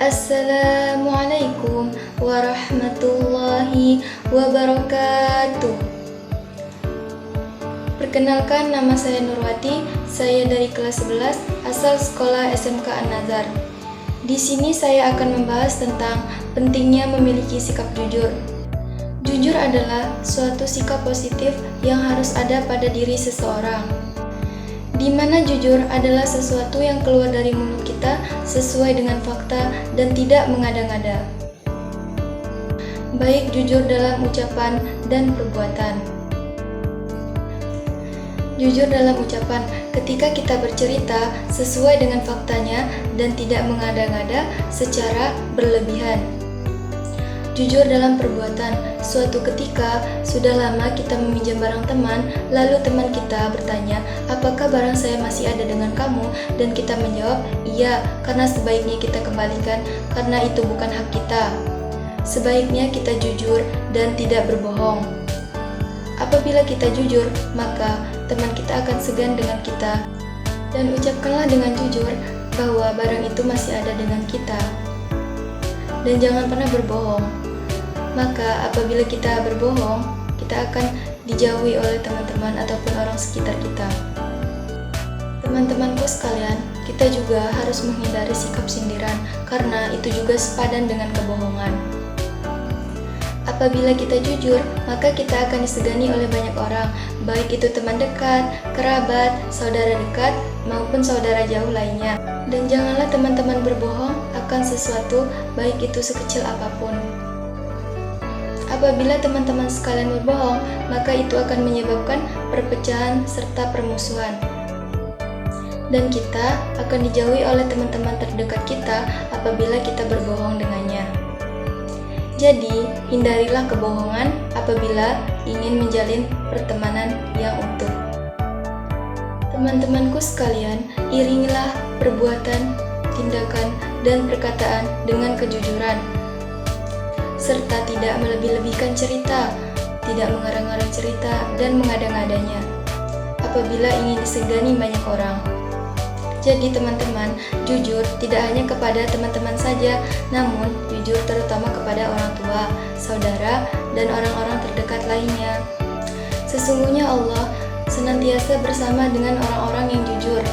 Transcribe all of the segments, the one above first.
Assalamualaikum warahmatullahi wabarakatuh. Perkenalkan, nama saya Nurwati. Saya dari kelas 11 asal sekolah SMK An-Nazar. Di sini saya akan membahas tentang pentingnya memiliki sikap jujur. Jujur adalah suatu sikap positif yang harus ada pada diri seseorang, di mana jujur adalah sesuatu yang keluar dari mulut kita sesuai dengan fakta dan tidak mengada-ngada. Baik jujur dalam ucapan dan perbuatan. Jujur dalam ucapan, ketika kita bercerita sesuai dengan faktanya dan tidak mengada-ngada secara berlebihan. Jujur dalam perbuatan, suatu ketika sudah lama kita meminjam barang teman, lalu teman kita bertanya, apakah barang saya masih ada dengan kamu? Dan kita menjawab, iya, karena sebaiknya kita kembalikan, karena itu bukan hak kita. Sebaiknya kita jujur dan tidak berbohong. Apabila kita jujur, maka teman kita akan segan dengan kita. Dan ucapkanlah dengan jujur bahwa barang itu masih ada dengan kita. Dan jangan pernah berbohong. Maka apabila kita berbohong, kita akan dijauhi oleh teman-teman ataupun orang sekitar kita. Teman-temanku sekalian, kita juga harus menghindari sikap sindiran karena itu juga sepadan dengan kebohongan. Apabila kita jujur, maka kita akan disegani oleh banyak orang, baik itu teman dekat, kerabat, saudara dekat, maupun saudara jauh lainnya. Dan janganlah teman-teman berbohong akan sesuatu, baik itu sekecil apapun. Apabila teman-teman sekalian berbohong, maka itu akan menyebabkan perpecahan serta permusuhan. Dan kita akan dijauhi oleh teman-teman terdekat kita apabila kita berbohong dengannya. Jadi, hindarilah kebohongan apabila ingin menjalin pertemanan yang utuh. Teman-temanku sekalian, iringilah perbuatan, tindakan, dan perkataan dengan kejujuran, serta tidak melebih-lebihkan cerita, tidak mengarang-arang cerita, dan mengada-ngadanya apabila ingin disegani banyak orang. Jadi teman-teman, jujur tidak hanya kepada teman-teman saja, namun jujur terutama kepada orang tua, saudara, dan orang-orang terdekat lainnya. Sesungguhnya Allah senantiasa bersama dengan orang-orang yang jujur.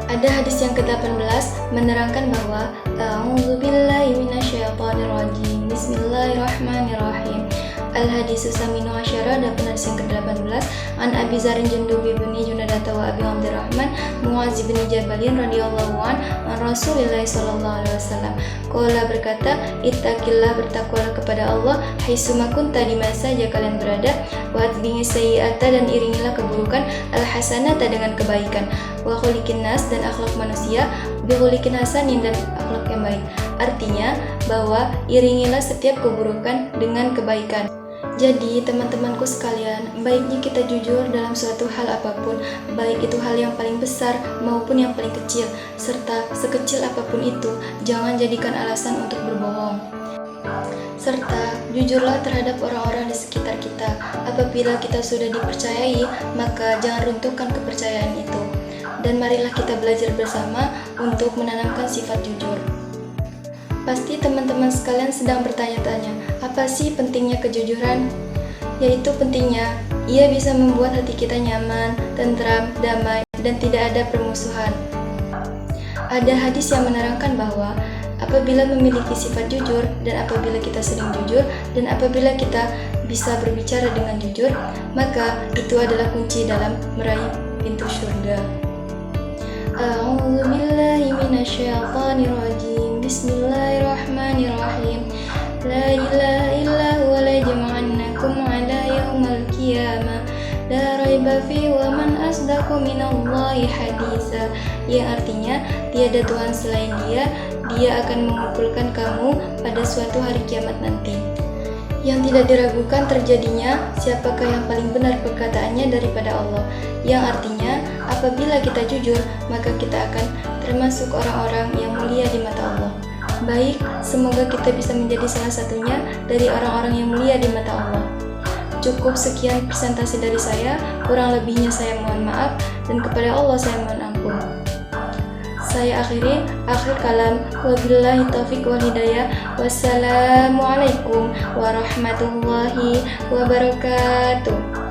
Ada hadis yang ke-18 menerangkan bahwa A'udzubillahi minasyaitonirrajim. Bismillahirrahmanirrahim. Al-hadis saminu asyara, dan hadis yang ke-18 an Abi Zarin Jundubi bin Junadata wa Abi Abdurrahman Mu'adz bin Jabalin radhiyallahu an Rasulullah sallallahu alaihi wasallam. Qala, berkata, ittaqillah, bertakwalah kepada Allah haitsuma kunta, di mana saja kalian berada, wa atbi'i sayyi'ata, dan iringilah keburukan, al-hasanata, dengan kebaikan, wa khuliqin nas, dan akhlak manusia, bi khuliqin hasanin, dan akhlak yang baik. Artinya bahwa iringilah setiap keburukan dengan kebaikan. Jadi teman-temanku sekalian, baiknya kita jujur dalam suatu hal apapun, baik itu hal yang paling besar maupun yang paling kecil, serta sekecil apapun itu, jangan jadikan alasan untuk berbohong. Serta jujurlah terhadap orang-orang di sekitar kita. Apabila kita sudah dipercayai, maka jangan runtuhkan kepercayaan itu. Dan marilah kita belajar bersama untuk menanamkan sifat jujur. Pasti teman-teman sekalian sedang bertanya-tanya, apa sih pentingnya kejujuran? Yaitu pentingnya, ia bisa membuat hati kita nyaman, tentram, damai, dan tidak ada permusuhan. Ada hadis yang menerangkan bahwa apabila memiliki sifat jujur, dan apabila kita sering jujur, dan apabila kita bisa berbicara dengan jujur, maka itu adalah kunci dalam meraih pintu surga. A'udzubillahi minasyaitonirrajim. Bismillahirrahmanirrahim. La ilaha illa huwa la yajma'annakum 'ala yaumal qiyamah la raiba fi wa man asdaqu minallahi haditsa. Yang artinya tiada Tuhan selain Dia akan mengumpulkan kamu pada suatu hari kiamat nanti, yang tidak diragukan terjadinya siapakah yang paling benar perkataannya daripada Allah. Yang artinya apabila kita jujur, maka kita akan termasuk orang-orang yang mulia di mata Allah. Baik, semoga kita bisa menjadi salah satunya dari orang-orang yang mulia di mata Allah. Cukup sekian presentasi dari saya, kurang lebihnya saya mohon maaf, dan kepada Allah saya mohon ampun. Saya akhiri, akhir kalam. Wabillahi taufiq wal hidayah. Wassalamualaikum warahmatullahi wabarakatuh.